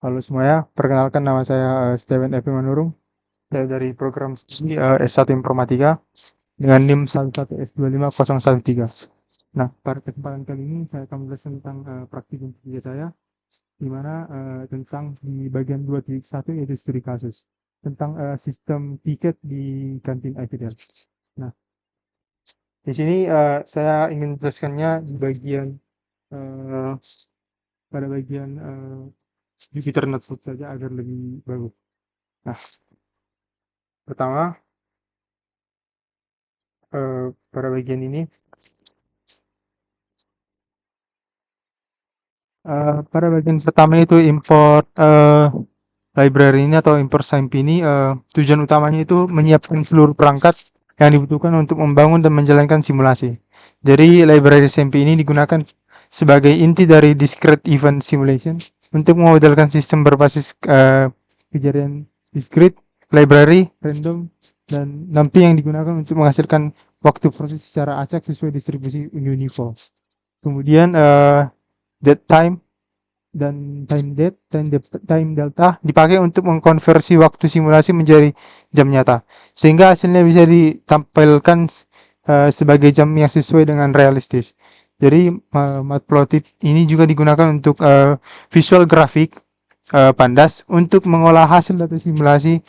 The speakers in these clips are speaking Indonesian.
Halo semuanya, perkenalkan nama saya Steven Epi Manurung. Saya dari program studi S1 Informatika dengan NIM 11S25013. Nah, pada kesempatan kali ini saya akan menjelaskan tentang praktikum kerja saya, di mana tentang di bagian 2.1 yaitu studi kasus, tentang sistem tiket di kantin IVDL. Nah, di sini saya ingin menjelaskannya di bagian eh, pada bagian Jupyter Notebook saja agar lebih bagus. Nah, pertama, pada bagian ini, pada bagian pertama itu import library ini atau import SAMP ini, tujuan utamanya itu menyiapkan seluruh perangkat yang dibutuhkan untuk membangun dan menjalankan simulasi. Jadi library SAMP ini digunakan sebagai inti dari discrete event simulation untuk memodelkan sistem berbasis kejadian discrete, library, random, dan nanti yang digunakan untuk menghasilkan waktu proses secara acak sesuai distribusi uniform. Kemudian dead time dan time delta dipakai untuk mengkonversi waktu simulasi menjadi jam nyata, sehingga hasilnya bisa ditampilkan sebagai jam yang sesuai dengan realistis. Jadi matplotlib ini juga digunakan untuk visual grafik pandas untuk mengolah hasil data simulasi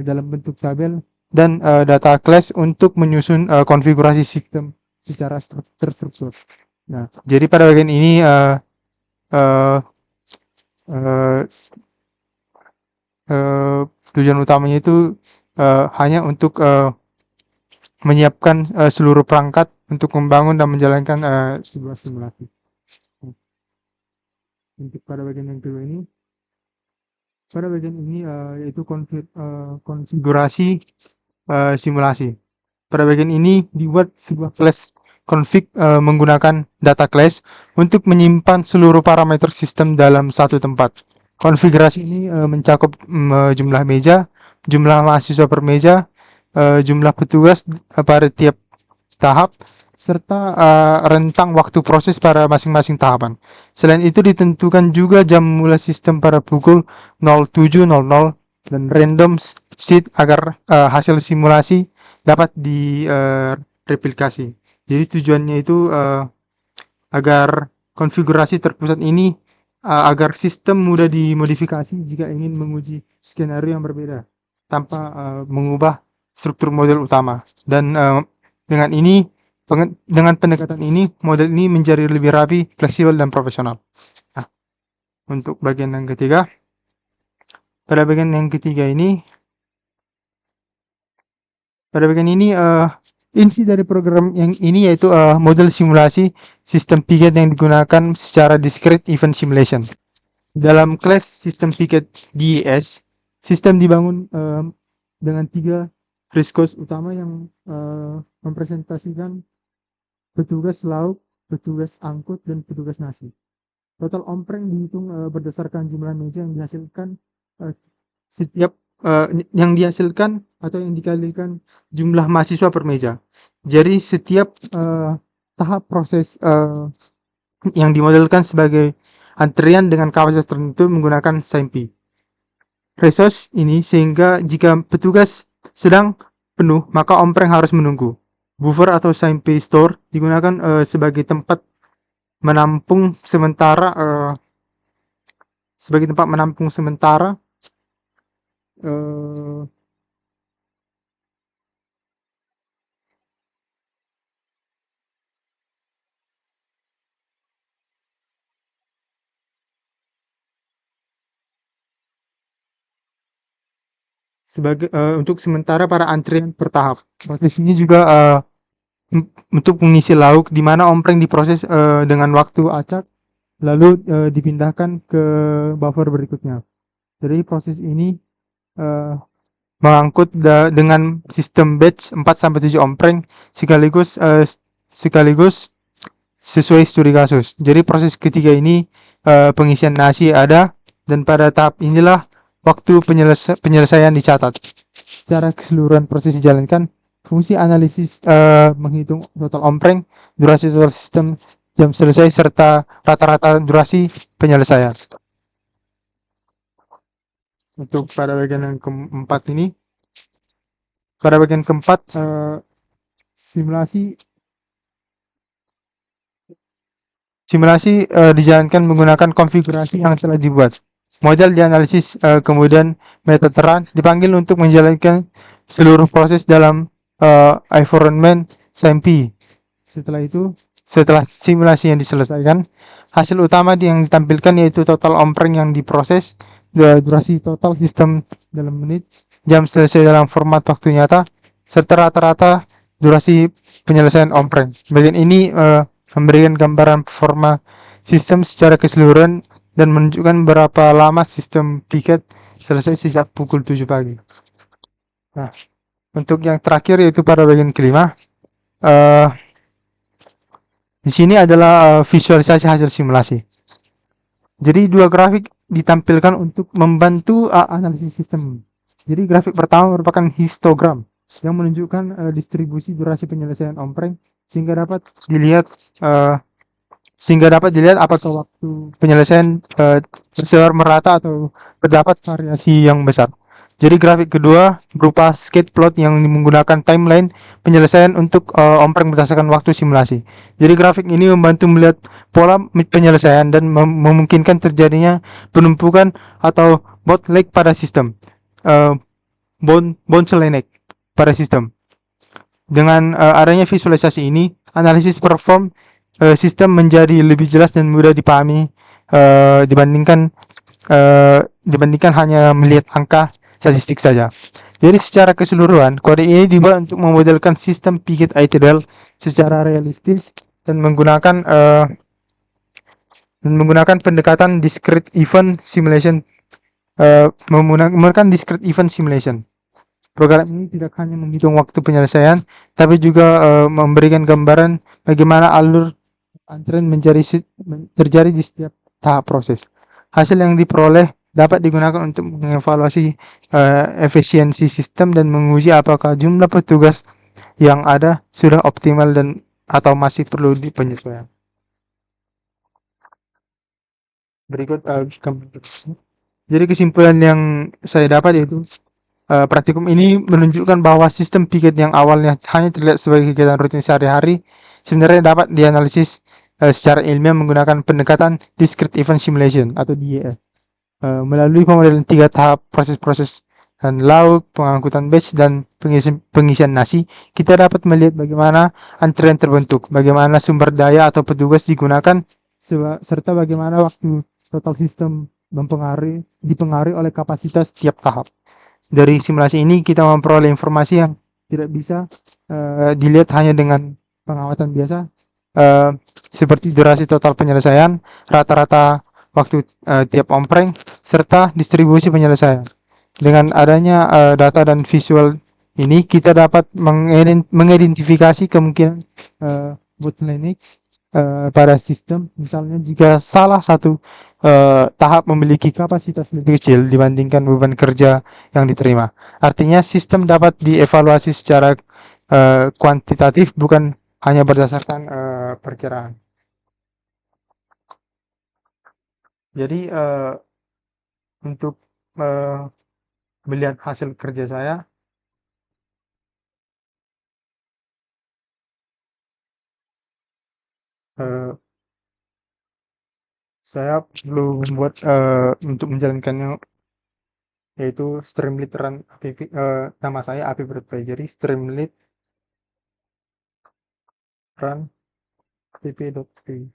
dalam bentuk tabel dan data class untuk menyusun konfigurasi sistem secara terstruktur. Nah, jadi pada bagian ini uh, uh, tujuan utamanya itu hanya untuk menyiapkan seluruh perangkat untuk membangun dan menjalankan sebuah simulasi. Untuk pada bagian yang kedua ini, pada bagian ini yaitu konfigurasi simulasi. Pada bagian ini dibuat sebuah class config menggunakan data class untuk menyimpan seluruh parameter sistem dalam satu tempat. Konfigurasi ini mencakup jumlah meja, jumlah mahasiswa per meja, jumlah petugas pada tiap tahap, serta rentang waktu proses pada masing-masing tahapan. Selain itu ditentukan juga jam mulai sistem pada pukul 07.00 dan random seed agar hasil simulasi dapat direplikasi. Jadi tujuannya itu agar konfigurasi terpusat ini agar sistem mudah dimodifikasi jika ingin menguji skenario yang berbeda tanpa mengubah struktur model utama. Dan dengan ini, dengan pendekatan ini, model ini menjadi lebih rapi, fleksibel, dan profesional. Nah, untuk bagian yang ketiga, pada bagian yang ketiga ini, inti dari program yang ini yaitu model simulasi sistem piket yang digunakan secara discrete event simulation. Dalam kelas sistem piket DES, sistem dibangun dengan 3 friskos utama yang mempresentasikan petugas lauk, petugas angkut, dan petugas nasi. Total ompreng dihitung berdasarkan jumlah meja yang dihasilkan setiap yang dihasilkan atau yang dikalikan jumlah mahasiswa per meja. Jadi setiap tahap proses yang dimodelkan sebagai antrian dengan kapasitas tertentu menggunakan SIMP resource ini, sehingga jika petugas sedang penuh maka ompreng harus menunggu. Buffer atau SIMP store digunakan sebagai tempat menampung sementara uh, untuk sementara para antrian bertahap. Proses ini juga untuk mengisi lauk di mana ompreng diproses dengan waktu acak lalu dipindahkan ke buffer berikutnya. Jadi proses ini mengangkut dengan sistem batch 4-7 ompreng sekaligus sesuai studi kasus. Jadi proses ketiga ini pengisian nasi ada, dan pada tahap inilah waktu penyelesaian dicatat. Secara keseluruhan proses dijalankan, fungsi analisis menghitung total ompreng, durasi total sistem, jam selesai, serta rata-rata durasi penyelesaian. Untuk pada bagian yang keempat ini, pada bagian keempat simulasi simulasi dijalankan menggunakan konfigurasi yang telah dibuat. Model dianalisis, kemudian metode run dipanggil untuk menjalankan seluruh proses dalam environment SMP. Setelah itu, setelah simulasi yang diselesaikan, hasil utama yang ditampilkan yaitu total on-prem yang diproses, durasi total sistem dalam menit, jam selesai dalam format waktu nyata, serta rata-rata durasi penyelesaian on-prem. Bagian ini memberikan gambaran performa sistem secara keseluruhan dan menunjukkan berapa lama sistem piket selesai sejak pukul 7 pagi. Nah, untuk yang terakhir yaitu pada bagian kelima, di sini adalah visualisasi hasil simulasi. Jadi dua grafik ditampilkan untuk membantu analisis sistem. Jadi grafik pertama merupakan histogram yang menunjukkan distribusi durasi penyelesaian on-prem sehingga dapat dilihat apakah waktu penyelesaian tersebar merata atau terdapat variasi yang besar. Jadi grafik kedua berupa skate plot yang menggunakan timeline penyelesaian untuk on-prem berdasarkan waktu simulasi. Jadi grafik ini membantu melihat pola penyelesaian dan memungkinkan terjadinya penumpukan atau bottleneck pada sistem. Bottleneck pada sistem. Dengan adanya visualisasi ini, analisis perform sistem menjadi lebih jelas dan mudah dipahami dibandingkan hanya melihat angka statistik saja. Jadi secara keseluruhan, kode ini dibuat untuk memodelkan sistem piket idle secara realistis dan menggunakan pendekatan discrete event simulation. Menggunakan discrete event simulation. Program ini tidak hanya menghitung waktu penyelesaian, tapi juga memberikan gambaran bagaimana alur antrean terjadi di setiap tahap proses. Hasil yang diperoleh dapat digunakan untuk mengevaluasi efisiensi sistem dan menguji apakah jumlah petugas yang ada sudah optimal dan atau masih perlu penyesuaian. Berikut jadi kesimpulan yang saya dapat yaitu praktikum ini menunjukkan bahwa sistem piket yang awalnya hanya terlihat sebagai kegiatan rutin sehari-hari sebenarnya dapat dianalisis secara ilmiah menggunakan pendekatan discrete event simulation atau DES. Melalui pemodelan 3 tahap proses-proses dan lauk, pengangkutan batch, dan pengisian nasi, kita dapat melihat bagaimana antrian terbentuk, bagaimana sumber daya atau petugas digunakan, serta bagaimana waktu total sistem dipengaruhi oleh kapasitas tiap tahap. Dari simulasi ini kita memperoleh informasi yang tidak bisa dilihat hanya dengan pengamatan biasa, seperti durasi total penyelesaian, rata-rata waktu tiap on-prem, serta distribusi penyelesaian. Dengan adanya data dan visual ini, kita dapat mengidentifikasi kemungkinan bottleneck pada sistem. Misalnya jika salah satu tahap memiliki kapasitas lebih kecil dibandingkan beban kerja yang diterima. Artinya sistem dapat dievaluasi secara kuantitatif, bukan hanya berdasarkan perkiraan. Jadi untuk melihat hasil kerja saya perlu membuat untuk menjalankannya yaitu Streamlit Run app. Nama saya app jadi Streamlit Run app.py.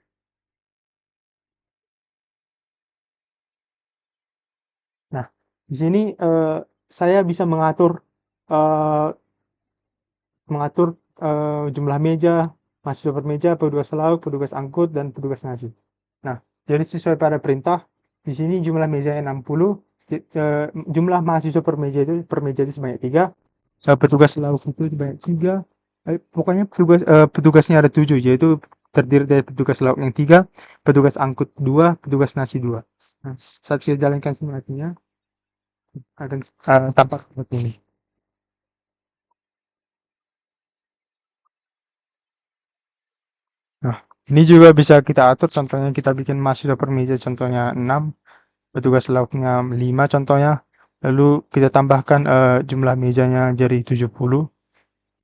Nah, di sini saya bisa mengatur jumlah meja, mahasiswa per meja, petugas lauk, petugas angkut, dan petugas nasi. Nah, jadi sesuai pada perintah, di sini jumlah mejanya 60, jumlah mahasiswa per meja itu sebanyak 3, petugas lauk itu sebanyak 3, pokoknya petugasnya ada 7, yaitu terdiri dari petugas lauk yang 3, petugas angkut 2, petugas nasi 2. Nah, saat kita jalankan simulasinya akan tampak seperti ini. Nah, ini juga bisa kita atur, contohnya kita bikin mahasiswa per meja contohnya 6, petugas lauknya 5 contohnya, lalu kita tambahkan, jumlah mejanya jadi 70,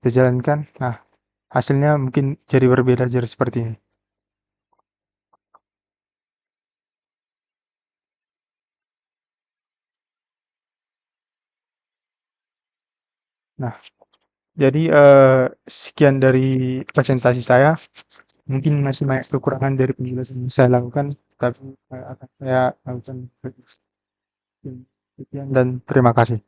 kita jalankan, nah hasilnya mungkin jadi berbeda, jadi seperti ini. Nah, jadi, sekian dari presentasi saya. Mungkin masih banyak kekurangan dari penjelasan yang saya lakukan, tapi, akan saya lakukan. Sekian dan terima kasih.